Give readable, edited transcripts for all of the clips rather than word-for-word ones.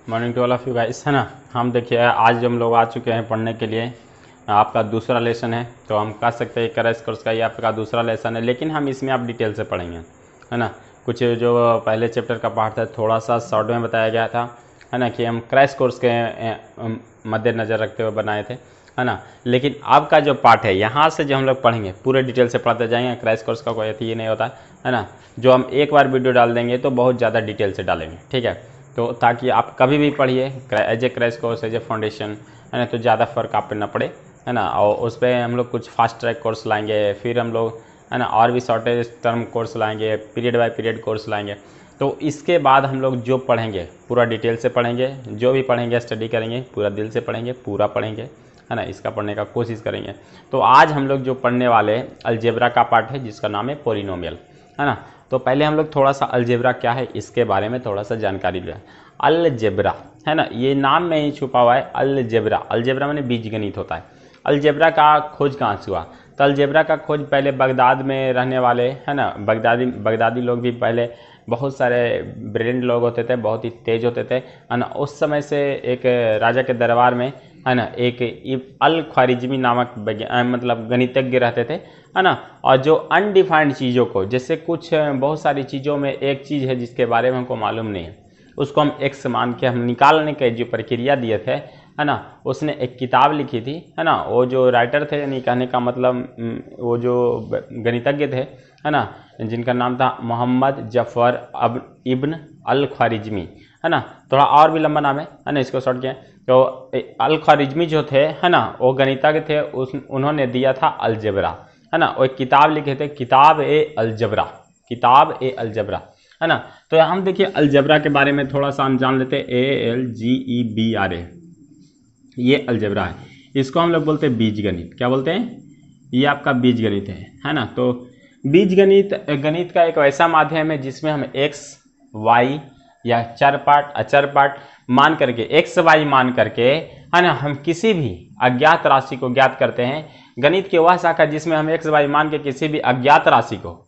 Morning to all of you guys, है ना। हम देखिए आज हम लोग आ चुके हैं पढ़ने के लिए। आपका दूसरा लेसन है, तो हम कह सकते हैं क्रैश कोर्स का ये आपका दूसरा लेसन है, लेकिन हम इसमें आप डिटेल से पढ़ेंगे, है ना। कुछ जो पहले चैप्टर का पार्ट था थोड़ा सा शॉर्ट में बताया गया था, है ना, कि हम क्रैश कोर्स के मद्देनज़र रखते हुए बनाए थे, है ना। लेकिन अब का जो पार्ट है यहाँ से जो हम लोग पढ़ेंगे पूरे डिटेल से पढ़ते जाएंगे। क्रैश कोर्स का कोई ये नहीं होता है ना। जो हम एक बार वीडियो डाल देंगे तो बहुत ज़्यादा डिटेल से डालेंगे, ठीक है। तो ताकि आप कभी भी पढ़िए as a crash course, as a foundation, है ना, तो ज़्यादा फ़र्क आप पे ना पड़े, है ना। और उस पर हम लोग कुछ फास्ट ट्रैक कोर्स लाएंगे, फिर हम लोग, है ना, और भी शॉर्टेज टर्म कोर्स लाएंगे, पीरियड बाय पीरियड कोर्स लाएंगे। तो इसके बाद हम लोग जो पढ़ेंगे पूरा डिटेल से पढ़ेंगे, जो भी पढ़ेंगे स्टडी करेंगे पूरा दिल से पढ़ेंगे, पूरा पढ़ेंगे, है ना। इसका पढ़ने का कोशिश करेंगे। तो आज हम लोग जो पढ़ने वाले अलजेब्रा का पार्ट है जिसका नाम है पॉलिनोमियल, है ना। तो पहले हम लोग थोड़ा सा अलजेब्रा क्या है इसके बारे में थोड़ा सा जानकारी लें। अलजेब्रा, है ना, ये नाम में ही छुपा हुआ है अलजेब्रा। अलजेब्रा माने बीजगणित होता है। अलजेब्रा का खोज कहाँ से हुआ? तो अलजेब्रा का खोज पहले बगदाद में रहने वाले, है ना, बगदादी लोग भी पहले बहुत सारे ब्रिलियंट लोग होते थे, बहुत ही तेज होते थे, है ना। उस समय से एक राजा के दरबार में, है ना, एक अल ख्वारिज़मी नामक मतलब गणितज्ञ रहते थे, है ना। और जो अनडिफाइंड चीज़ों को, जैसे कुछ बहुत सारी चीज़ों में एक चीज़ है जिसके बारे में हमको मालूम नहीं है, उसको हम एक्स मान के हम निकालने के जो प्रक्रिया दिए थे, है ना, उसने एक किताब लिखी थी, है ना। वो जो राइटर थे, यानी कहने का मतलब वो जो गणितज्ञ थे, है ना, जिनका नाम था मोहम्मद जफ़र इब्न अल ख्वारिज़मी, है ना। थोड़ा और भी लंबा नाम है ना, इसको शॉर्ट किया। तो अल ख्वारिज़मी जो थे, है ना, वो गणितज्ञ थे, उन्होंने दिया था अलजेब्रा, है ना। वो एक किताब लिखे थे, किताब ए अलजबरा, किताब ए अलजबरा, है ना। तो हम देखिए अलजबरा के बारे में थोड़ा सा हम जान लेते हैं। ALGEBRA, ये अलजबरा है। इसको हम लोग बोलते हैं बीजगणित। क्या बोलते हैं? ये आपका बीजगणित है ना। तो बीजगणित गणित का एक ऐसा माध्यम है जिसमें हम x, y या चर पार्ट, अचर पार्ट मान करके, x, y मान करके, है ना, हम किसी भी अज्ञात राशि को ज्ञात करते हैं। गणित की वह शाखा जिसमें हम x, y मान के किसी भी अज्ञात राशि को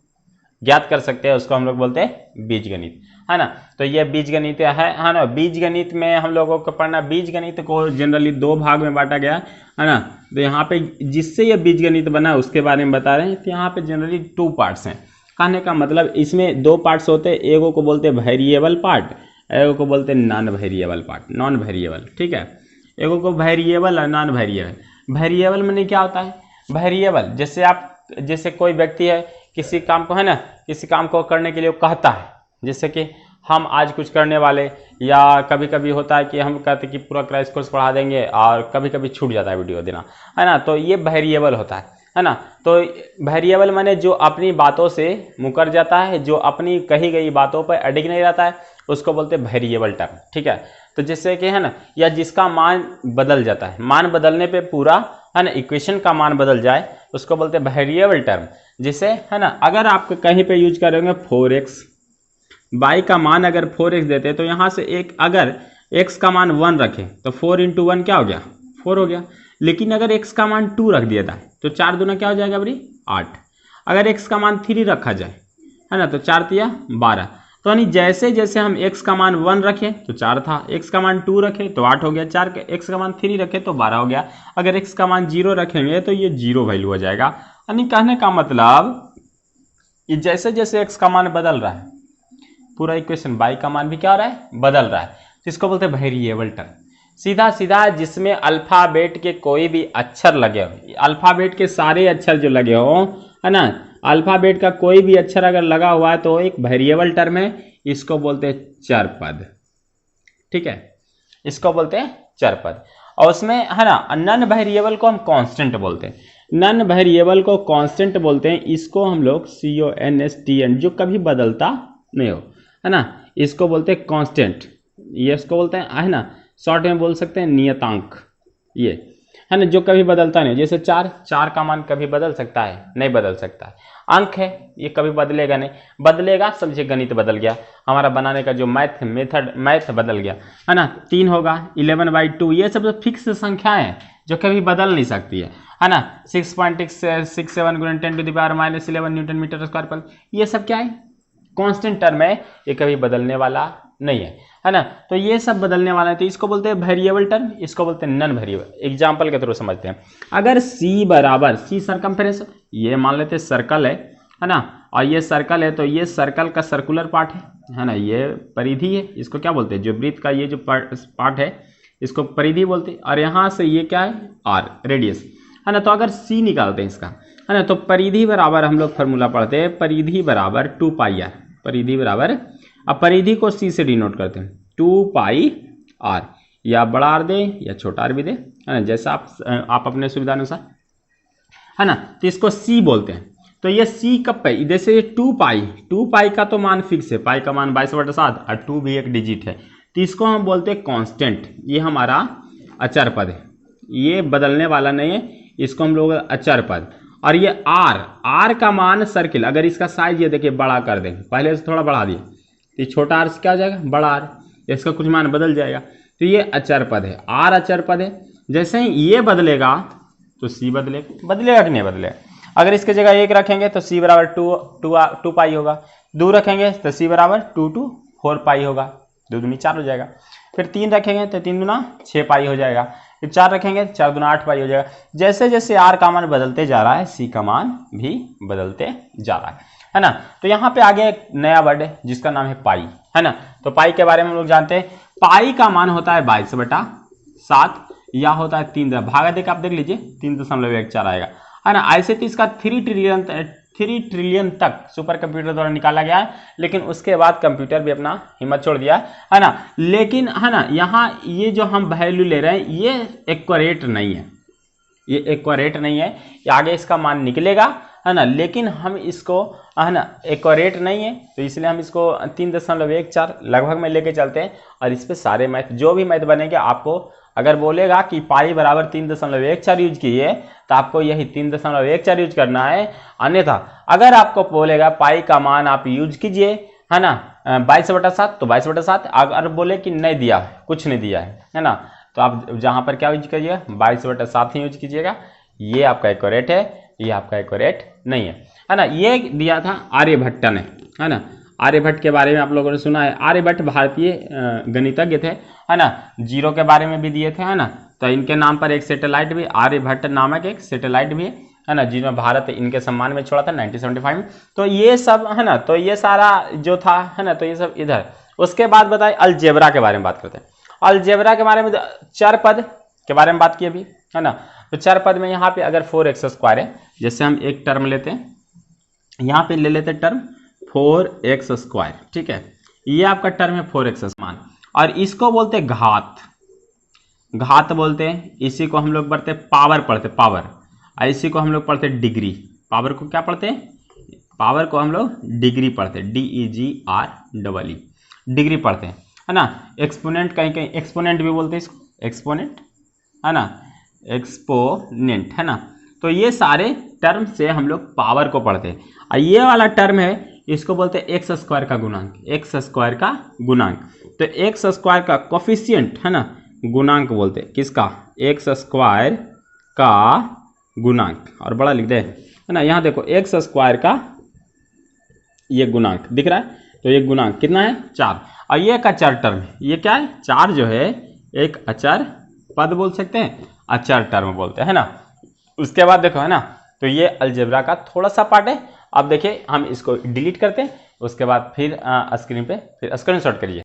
ज्ञात कर सकते हैं, उसको हम लोग बोलते हैं बीजगणित, है ना। तो ये बीजगणित है ना। बीजगणित में हम लोगों को पढ़ना, बीजगणित को जनरली दो भाग में बांटा गया, है ना। तो यहाँ पे जिससे ये बीजगणित बना उसके बारे में बता रहे हैं। तो यहाँ पे जनरली 2 पार्ट्स हैं। कहने का मतलब इसमें 2 पार्ट्स होते हैं। एगो को बोलते हैं वेरिएबल पार्ट, एगो को बोलते हैं non variable part, non variable, ठीक है। एगो को वेरिएबल और नॉन वेरिएबल। वेरिएबल में क्या होता है? वेरिएबल जैसे कोई व्यक्ति है, किसी काम को, है ना, किसी काम को करने के लिए कहता है, जैसे कि हम आज कुछ करने वाले, या कभी कभी होता है कि हम कहते हैं कि पूरा क्रैश कोर्स पढ़ा देंगे और कभी कभी छूट जाता है वीडियो देना, है ना। तो ये वेरिएबल होता है ना। तो वेरिएबल माने जो अपनी बातों से मुकर जाता है, जो अपनी कही गई बातों पर अडिग नहीं रहता है, उसको बोलते हैं वेरिएबल टर्म, ठीक है। तो जैसे कि, है ना, या जिसका मान बदल जाता है, मान बदलने पे पूरा, है ना, इक्वेशन का मान बदल जाए, उसको बोलते हैं वेरिएबल टर्म। जिसे, है ना, अगर आप कहीं पे यूज करेंगे 4x, y का मान अगर 4x देते हैं तो यहाँ से एक, अगर x का मान 1 रखें तो 4 × 1 क्या हो गया? 4 हो गया। लेकिन अगर x का मान 2 रख दिया था तो 4 दूना क्या हो जाएगा भाई? 8। अगर x का मान 3 रखा जाए, है ना, तो 4 तिया 12। तो यानी जैसे जैसे हम x का मान 1 रखें तो 4 था, x का मान 2 रखें तो 8 हो गया, x का मान 3 रखें तो 12 हो गया। अगर x का मान 0 रखेंगे तो ये 0 वैल्यू हो जाएगा। यानी कहने का मतलब ये जैसे जैसे x का मान बदल रहा है, पूरा इक्वेशन y का मान भी क्या हो रहा है? बदल रहा है। तो इसको बोलते हैं वेरिएबल टर्म। सीधा सीधा जिसमें अल्फाबेट के कोई भी अक्षर लगे हो, अल्फाबेट के सारे अक्षर जो लगे हो, है ना, अल्फाबेट का कोई भी अक्षर अगर लगा हुआ है तो एक वेरिएबल टर्म है। इसको बोलते हैं चर पद, ठीक है, इसको बोलते हैं चर पद। और उसमें, है ना, नॉन वेरिएबल को हम कांस्टेंट बोलते हैं। नॉन वेरिएबल को कांस्टेंट बोलते हैं। इसको हम लोग CONSTANT, जो कभी बदलता नहीं हो, है ना, इसको बोलते हैं कांस्टेंट। ये इसको बोलते हैं, है ना, शॉर्ट में बोल सकते हैं नियतांक, ये, है ना, जो कभी बदलता नहीं। जैसे 4 का मान कभी बदल सकता है? नहीं बदल सकता है। अंक है, ये कभी बदलेगा नहीं। बदलेगा समझिए गणित बदल गया, हमारा बनाने का जो मैथ बदल गया, है ना। 3 होगा, 11/2, ये सब फिक्स संख्याएं हैं जो कभी बदल नहीं सकती है ना। 6.67 × 10⁻⁻11 न्यूटन मीटर स्क्वायर पर, ये सब क्या है? कांस्टेंट टर्म है, ये कभी बदलने वाला नहीं है ना। तो ये सब बदलने वाला है, तो इसको बोलते हैं वेरिएबल टर्म, इसको बोलते हैं नॉन वेरिएबल। एग्जांपल के थ्रू समझते हैं। अगर c बराबर c सरकमफ्रेंस, ये मान लेते हैं सर्कल है ना, और ये सर्कल है, तो ये सर्कल का सर्कुलर पार्ट है ना, ये परिधि है, इसको क्या बोलते हैं, जो वृत्त का ये जो पार्ट है इसको परिधि बोलते हैं, और यहाँ से ये क्या है r रेडियस है ना। तो अगर c निकालते हैं इसका है ना, तो परिधि बराबर हम लोग फार्मूला पढ़ते हैं, परिधि बराबर 2 पाई r, परिधि बराबर, अब परिधि को c से डिनोट करते हैं 2 पाई r, या बड़ा आर दे या छोटा आर भी दे है ना, जैसा आप अपने सुविधा अनुसार है ना। तो इसको c बोलते हैं। तो ये c कब पे, जैसे ये 2 पाई का तो मान फिक्स है, पाई का मान 22/7 और 2 भी एक डिजिट है, तो इसको हम बोलते हैं कांस्टेंट, ये हमारा अचर पद है, ये बदलने वाला नहीं है, इसको हम लोग अचर पद। और ये r का मान सर्किल, अगर इसका साइज ये देखिए बड़ा कर दें, पहले से थोड़ा बढ़ा दिए, तो छोटा आर से क्या हो जाएगा, बड़ा आर, इसका कुछ मान बदल जाएगा, तो ये अचर पद है, r अचर पद है। जैसे ही ये बदलेगा तो c बदलेगा कि नहीं बदलेगा। अगर इसके जगह 1 रखेंगे तो c बराबर 2 पाई होगा, 2 रखेंगे तो c बराबर 2 4 पाई होगा, 2 दूनी 4 हो जाएगा। फिर 3 रखेंगे तो 3 दूना 6 पाई हो जाएगा, फिर 4 रखेंगे 4 दूना 8 पाई हो जाएगा। जैसे जैसे r का मान बदलते जा रहा है c का मान भी बदलते जा रहा है ना। तो यहाँ पे आगे एक नया वर्ड है जिसका नाम है पाई है ना। तो पाई के बारे में हम लोग जानते हैं, पाई का मान होता है 22/7 या होता है 3, भागा देकर आप देख लीजिए 3.14 आएगा है ना। ऐसे तो इसका 3 ट्रिलियन तक सुपर कंप्यूटर द्वारा निकाला गया है, लेकिन उसके बाद कंप्यूटर भी अपना हिम्मत छोड़ दिया है ना। लेकिन है ना, यहाँ ये जो हम वैल्यू ले रहे हैं ये एक्यूरेट नहीं है, ये एक्यूरेट नहीं है, आगे इसका मान निकलेगा है ना, लेकिन हम इसको है ना एक्यूरेट नहीं है, तो इसलिए हम इसको 3.14 लगभग में लेके चलते हैं। और इस पे सारे मैथ, जो भी मैथ बनेंगे, आपको अगर बोलेगा कि पाई बराबर 3.14 यूज कीजिए तो आपको यही 3.14 यूज करना है। अन्यथा अगर आपको बोलेगा पाई का मान आप यूज कीजिए है ना 22/7, तो 22/7। अगर बोले कि नहीं दिया, कुछ नहीं दिया है ना, तो आप जहां पर क्या यूज करिएगा 22/7 ही यूज कीजिएगा, ये आपका एक्यूरेट है, ये आपका एक्यूरेट नहीं है ना। ये दिया था आर्यभट्ट ने है ना, आर्यभट्ट के बारे में आप लोगों ने सुना है। आर्यभट्ट भारतीय गणितज्ञ थे है ना, जीरो के बारे में भी दिए थे है ना। तो इनके नाम पर एक सैटेलाइट भी, आर्यभट्ट नामक एक सैटेलाइट भी है ना, जिन्होंने भारत इनके सम्मान में छोड़ा था 1975 में। तो ये सब है ना, तो ये सारा जो था है ना, तो ये सब इधर। उसके बाद बताए अलजेब्रा के बारे में बात करते हैं। अलजेब्रा के बारे में चर पद के बारे में बात की अभी है ना। तो चर पद में यहाँ पे अगर 4x² है, जैसे हम एक टर्म लेते हैं, यहाँ पे ले लेते टर्म 4x², ठीक है, ये आपका टर्म है 4x मान, और इसको बोलते हैं घात बोलते हैं। इसी को हम लोग पढ़ते पावर, पावर, और इसी को हम लोग पढ़ते डिग्री। पावर को क्या पढ़ते हैं, पावर को हम लोग डिग्री पढ़ते हैं, DEGREE, डिग्री पढ़ते हैं है ना। एक्सपोनेंट कहीं कहीं एक्सपोनेंट भी बोलते हैं इसको, एक्सपोनेंट है ना, एक्सपोनेंट है ना। तो ये सारे टर्म से हम लोग पावर को पढ़ते हैं। और ये वाला टर्म है, इसको बोलते हैं x² का गुणांक, x² का गुणांक। तो x² का कोफिशिएंट है ना, गुणांक बोलते हैं किसका, x² का गुणांक, और बड़ा लिख दे है ना। यहाँ देखो x² का ये गुणांक दिख रहा है, तो ये गुणांक कितना है 4, और ये एक अचर टर्म है, ये क्या है 4 जो है एक अचर पद बोल सकते हैं, अचर टर्म बोलते हैं ना। उसके बाद देखो है ना, तो ये अलजेब्रा का थोड़ा सा पार्ट है। अब देखिए हम इसको डिलीट करते हैं, उसके बाद फिर स्क्रीन पे फिर स्क्रीनशॉट करिए।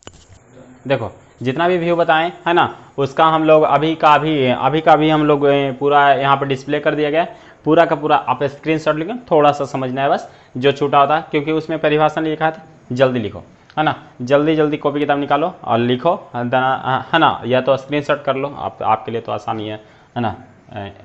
देखो जितना भी व्यू बताएं है ना, उसका हम लोग अभी का भी हम लोग पूरा यहाँ पर डिस्प्ले कर दिया गया, पूरा का पूरा आप स्क्रीनशॉट लिखें, थोड़ा सा समझना है बस, जो छूटा होता है, क्योंकि उसमें परिभाषा नहीं लिखा था। जल्दी लिखो है ना, जल्दी कॉपी किताब निकालो और लिखो है ना, या तो स्क्रीनशॉट कर लो, आपके लिए तो आसानी है ना,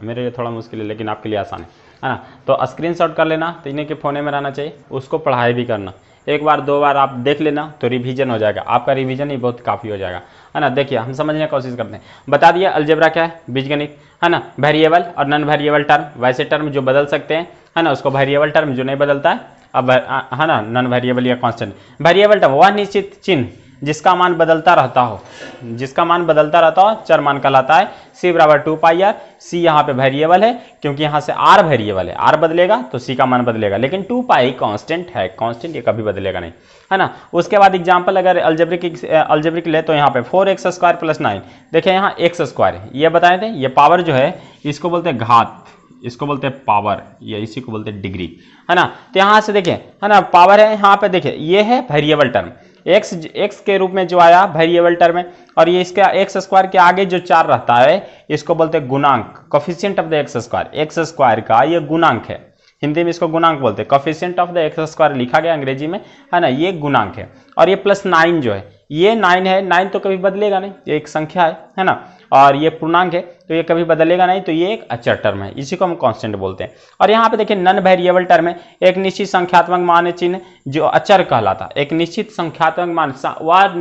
मेरे लिए थोड़ा मुश्किल है लेकिन आपके लिए आसान है ना। तो स्क्रीनशॉट कर लेना, तो इन्हें के फ़ोने में रहना चाहिए, उसको पढ़ाई भी करना, एक बार 2 बार आप देख लेना तो रिवीजन हो जाएगा, आपका रिवीजन ही बहुत काफ़ी हो जाएगा है ना। देखिए हम समझने की कोशिश करते हैं। बता दिया अलजेब्रा क्या है, बीजगणित है ना, वेरिएबल और नॉन वेरिएबल टर्म, वैसे टर्म जो बदल सकते हैं है ना, उसको वेरिएबल टर्म, जो नहीं बदलता है अब है ना नॉन वेरिएबल या कांस्टेंट। वेरिएबल टर्म वह निश्चित चिन्ह जिसका मान बदलता रहता हो, जिसका मान बदलता रहता हो चर मान कहलाता है। c बराबर 2πr, c यहाँ पे वेरिएबल है क्योंकि यहाँ से r वेरिएबल है, r बदलेगा तो c का मान बदलेगा, लेकिन 2π कांस्टेंट है, कांस्टेंट ये कभी बदलेगा नहीं, है ना। उसके बाद एग्जांपल अगर अल्जेब्रिक ले तो यहाँ पे 4x² + 9, देखिए यहाँ x² है, ये बताए थे, ये पावर जो है इसको बोलते हैं घात, इसको बोलते हैं पावर, या इसी को बोलते हैं डिग्री, है ना। तो यहाँ से देखिए, है ना, पावर है, यहाँ पे देखिए ये है वेरिएबल टर्म, x के रूप में जो आया वेरिएबल टर्म है, और ये इसका x² के आगे जो 4 रहता है इसको बोलते हैं गुणांक, कोफिशिएंट ऑफ द x² का ये गुणांक है, हिंदी में इसको गुणांक बोलते हैं, कोफिशिएंट ऑफ द x² लिखा गया अंग्रेजी में, है ना, ये गुणांक है। और ये +9 जो है, ये 9 है, 9 तो कभी बदलेगा नहीं, ये एक संख्या है ना, और ये पूर्णांक है तो ये कभी बदलेगा नहीं, तो ये एक अचर टर्म है, इसी को हम कांस्टेंट बोलते हैं। और यहाँ पे देखिए नन वेरिएबल टर्म है, एक निश्चित संख्यात्मक मान चिन्ह जो अचर कहलाता, एक निश्चित संख्यात्मक मान, वह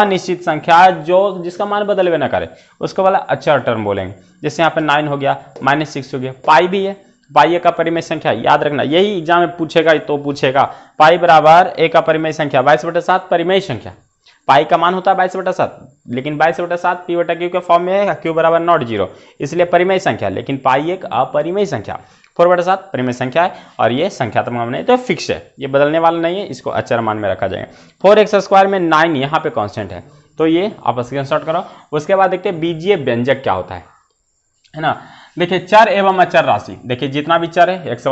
निश्चित संख्या जो जिसका मान बदलवे ना करे उसको वाला अचर टर्म बोलेंगे। जैसे यहाँ पे 9 हो गया, -6 हो गया, पाई भी है, पाई एक अपरिमेय संख्या, याद रखना, यही एग्जाम में पूछेगा तो पूछेगा, पाई बराबर एक अपरिमेय संख्या, 22/7 परिमेय संख्या, पाई का मान होता है 22/7, लेकिन 22/7 p/q के फॉर्म में है, q बराबर नॉट 0, इसलिए परिमेय संख्या, लेकिन पाई एक अपरिमेय संख्या, 4/7 परिमेय संख्या है, और ये संख्यात्मक मान नहीं तो फिक्स है, ये बदलने वाला नहीं है, इसको अचर मान में रखा जाएगा। 4x² में 9 यहाँ पे कांस्टेंट है, तो ये आप स्क्रीनशॉट करो। उसके बाद देखते हैं बीजीय व्यंजक क्या होता है ना। देखिए चर एवं अचर राशि, देखिए जितना भी चर है, x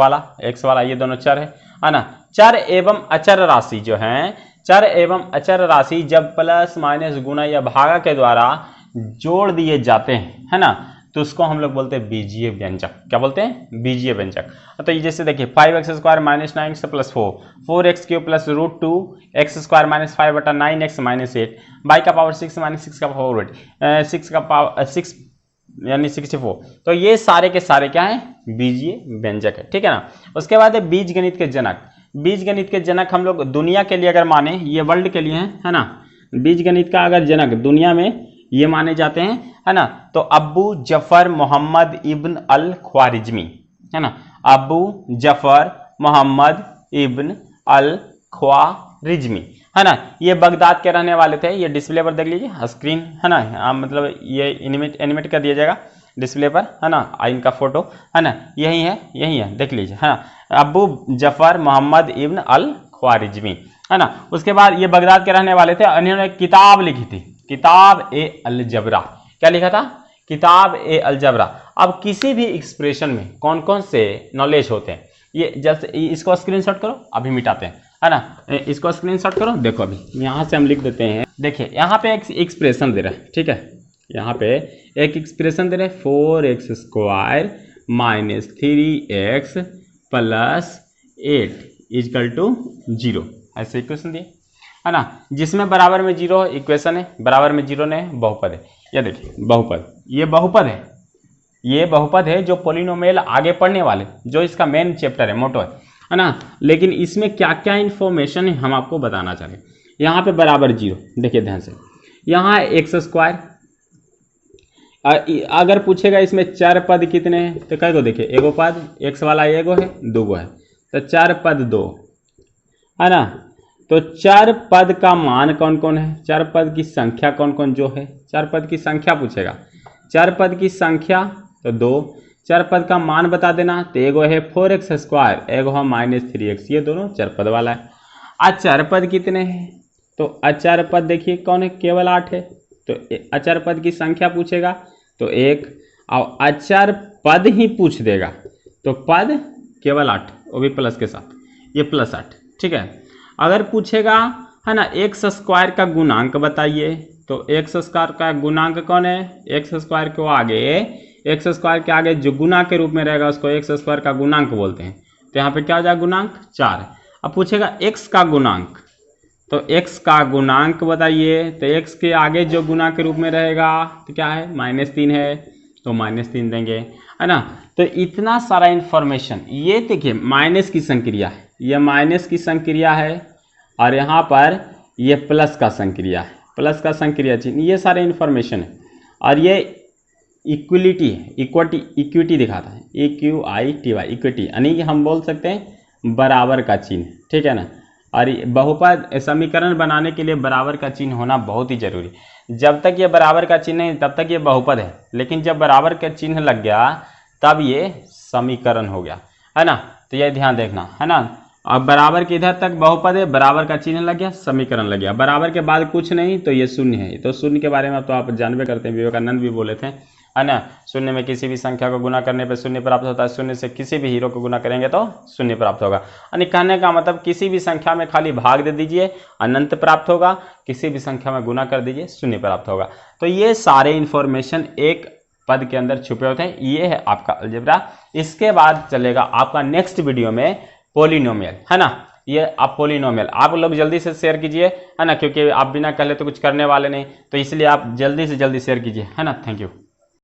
वाला ये दोनों चर है ना। चर एवं अचर राशि जो है, चर एवं अचर राशि जब प्लस माइनस गुणा या भागा के द्वारा जोड़ दिए जाते हैं, है ना, तो उसको हम लोग बोलते हैं बीजीय व्यंजक। क्या बोलते हैं? बीजीय व्यंजक। तो ये जैसे देखिए 5x² - 9x + 4, 4x³ + √2 x² - 5 बटा 9x - 8, y का पावर 6 - 6 का पावर 8, 6 का पावर 6 यानी 64। तो ये सारे के सारे क्या है? बीजीय व्यंजक है, ठीक है ना। उसके बाद है बीज गणित के जनक। बीज गणित के जनक हम लोग दुनिया के लिए अगर माने, ये वर्ल्ड के लिए है ना, बीज गणित का अगर जनक दुनिया में ये माने जाते हैं, है ना, तो अबू जफर मोहम्मद इब्न अल ख्वारिजमी, है ना, अबू जफर मोहम्मद इब्न अल ख्वारिजमी, है ना। ये बगदाद के रहने वाले थे। ये डिस्प्ले पर देख लीजिए स्क्रीन, है ना, मतलब ये एनिमेट कर दिया जाएगा डिस्प्ले पर, है ना, इनका फोटो, है ना, यही है देख लीजिए, है ना, अबू जफर मोहम्मद इब्न अल ख्वारिजमी, है ना। उसके बाद ये बगदाद के रहने वाले थे, इन्होंने किताब लिखी थी, किताब ए अलजबरा। क्या लिखा था? किताब ए अलजबरा। अब किसी भी एक्सप्रेशन में कौन कौन से नॉलेज होते हैं, ये जैसे इसको स्क्रीनशॉट करो, अभी मिटाते हैं, है ना, इसको स्क्रीनशॉट करो। देखो अभी यहाँ से हम लिख देते हैं, देखिए यहाँ पे एक एक्सप्रेशन दे रहा है, ठीक है, यहाँ पे एक एक्सप्रेशन दे रहे हैं 4x² - 3x + 8 = 0, ऐसे इक्वेशन दिए, है ना, जिसमें बराबर में 0 इक्वेशन है, बराबर में 0 ने बहुपद है। ये देखिए बहुपद, ये बहुपद है, ये बहुपद है जो पॉलिनोमियल आगे पढ़ने वाले, जो इसका मेन चैप्टर है, मोटो है ना। लेकिन इसमें क्या क्या इंफॉर्मेशन है हम आपको बताना चाहेंगे। यहाँ पे बराबर 0, देखिए ध्यान से, यहाँ x², अगर पूछेगा इसमें 4 पद कितने हैं तो कई को, देखिए एगो पद x वाला एगो है, 2 है, तो 4 पद 2, है ना। तो 4 पद का मान कौन कौन है, 4 पद की संख्या कौन कौन जो है, 4 पद की संख्या पूछेगा, 4 पद की संख्या तो 2, 4 पद का मान बता देना, तो एगो है 4x², एगो है -3x, ये दोनों 4 पद वाला है। अचर पद कितने हैं, तो अचर पद देखिए कौन है, केवल 8 है, तो अचर पद की संख्या पूछेगा तो 1, और अचर पद ही पूछ देगा तो पद केवल 8, वो भी प्लस के साथ, ये +8, ठीक है। अगर पूछेगा, है ना, x² का गुणांक बताइए, तो x² का गुणांक कौन है, x² को आगे, x² के आगे जो गुना के रूप में रहेगा उसको x² का गुणांक बोलते हैं। तो यहाँ पे क्या हो जाएगा, गुणांक 4। अब पूछेगा x का गुणांक, तो x का गुणांक बताइए, तो x के आगे जो गुना के रूप में रहेगा तो क्या है, -3 है, तो -3 देंगे, है ना। तो इतना सारा इंफॉर्मेशन, ये देखिए माइनस की संक्रिया है, ये माइनस की संक्रिया है, और यहाँ पर ये प्लस का संक्रिया है, प्लस का संक्रिया चिन्ह, ये सारे इंफॉर्मेशन है। और ये इक्वलिटी है, इक्विटी दिखाता है, EQITY, इक्विटी, यानी कि हम बोल सकते हैं बराबर का चिन्ह, ठीक है ना, और बहुपद समीकरण बनाने के लिए बराबर का चिन्ह होना बहुत ही जरूरी। जब तक ये बराबर का चिन्ह है तब तक ये बहुपद है, लेकिन जब बराबर का चिन्ह लग गया तब ये समीकरण हो गया, है ना। तो ये ध्यान देखना, है ना। अब बराबर के इधर तक बहुपद है, बराबर का चिन्ह लग गया, समीकरण लग गया, बराबर के बाद कुछ नहीं तो ये शून्य है। तो शून्य के बारे में तो आप जानबे करते हैं, विवेकानंद भी बोले थे, है ना। शून्य में किसी भी संख्या को गुना करने पर शून्य प्राप्त होता है, शून्य से किसी भी हीरो को गुना करेंगे तो शून्य प्राप्त होगा। यानी कहने का मतलब किसी भी संख्या में खाली भाग दे दीजिए, अनंत प्राप्त होगा, किसी भी संख्या में गुना कर दीजिए, शून्य प्राप्त होगा। तो ये सारे इंफॉर्मेशन एक पद के अंदर छुपे होते हैं। ये है आपका अलजेब्रा। इसके बाद चलेगा आपका नेक्स्ट वीडियो में पोलिनोमियल, है ना। ये आप पोलिनोमियल आप लोग जल्दी से शेयर कीजिए, है ना, क्योंकि आप बिना कहले तो कुछ करने वाले नहीं, तो इसलिए आप जल्दी से जल्दी शेयर कीजिए, है ना। Thank you.